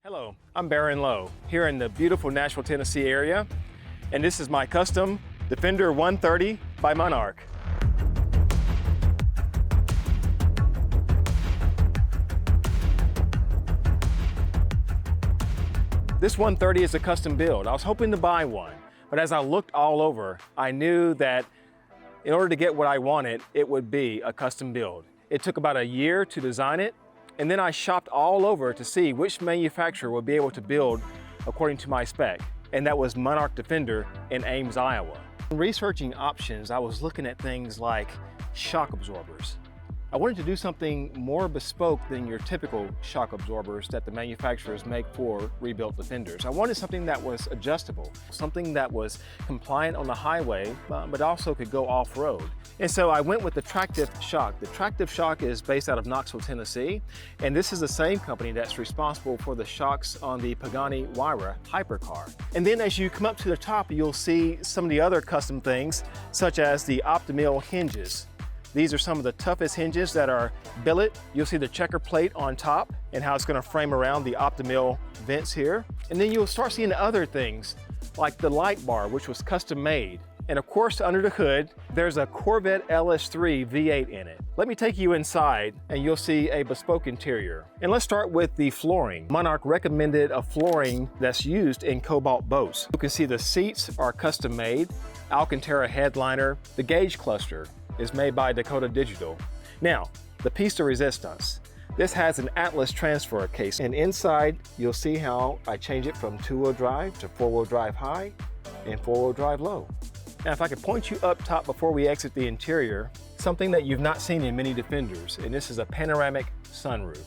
Hello, I'm Baron Lowe here in the beautiful Nashville, Tennessee area, and this is my custom Defender 130 by Monarch. This 130 is a custom build. I was hoping to buy one, but as I looked all over, I knew that in order to get what I wanted, it would be a custom build. It took about a year to design it, and then I shopped all over to see which manufacturer would be able to build according to my spec, and that was Monarch Defender in Ames, Iowa. In researching options, I was looking at things like shock absorbers. I wanted to do something more bespoke than your typical shock absorbers that the manufacturers make for rebuilt Defenders. I wanted something that was adjustable, something that was compliant on the highway, but also could go off-road. And so I went with the Tractive Shock. The Tractive Shock is based out of Knoxville, Tennessee, and this is the same company that's responsible for the shocks on the Pagani Huayra hypercar. And then as you come up to the top, you'll see some of the other custom things, such as the Optimil hinges. These are some of the toughest hinges that are billet. You'll see the checker plate on top and how it's going to frame around the Optimil vents here. And then you'll start seeing other things like the light bar, which was custom made. And of course, under the hood, there's a Corvette LS3 V8 in it. Let me take you inside and you'll see a bespoke interior. And let's start with the flooring. Monarch recommended a flooring that's used in Cobalt boats. You can see the seats are custom made, Alcantara headliner. The gauge cluster is made by Dakota Digital. Now, the piece de resistance. This has an Atlas transfer case, and inside you'll see how I change it from two-wheel drive to four-wheel drive high and four-wheel drive low. Now, if I could point you up top before we exit the interior, something that you've not seen in many Defenders, and this is a panoramic sunroof.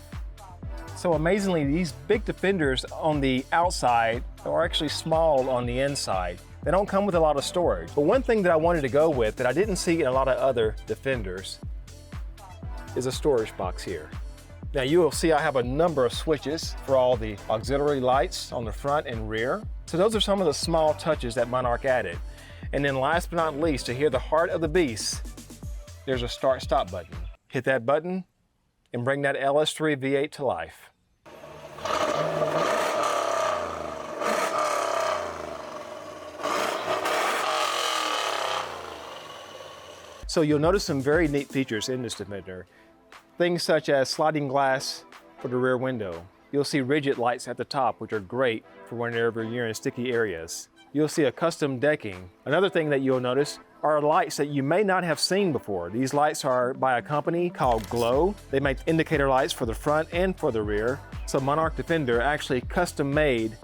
So amazingly, these big Defenders on the outside are actually small on the inside. They don't come with a lot of storage. But one thing that I wanted to go with that I didn't see in a lot of other Defenders is a storage box here. Now you will see I have a number of switches for all the auxiliary lights on the front and rear. So those are some of the small touches that Monarch added. And then last but not least, to hear the heart of the beast, there's a start-stop button. Hit that button and bring that LS3 V8 to life. So you'll notice some very neat features in this Defender. Things such as sliding glass for the rear window. You'll see rigid lights at the top, which are great for whenever you're in sticky areas. You'll see a custom decking. Another thing that you'll notice are lights that you may not have seen before. These lights are by a company called Glow. They make indicator lights for the front and for the rear. So Monarch Defender actually custom made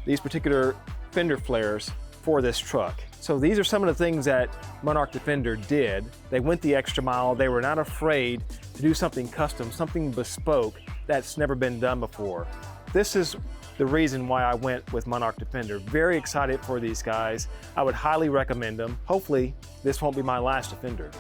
these particular fender flares for this truck. So these are some of the things that Monarch Defender did. They went the extra mile. They were not afraid to do something custom, something bespoke that's never been done before. This is the reason why I went with Monarch Defender. Very excited for these guys. I would highly recommend them. Hopefully, this won't be my last Defender.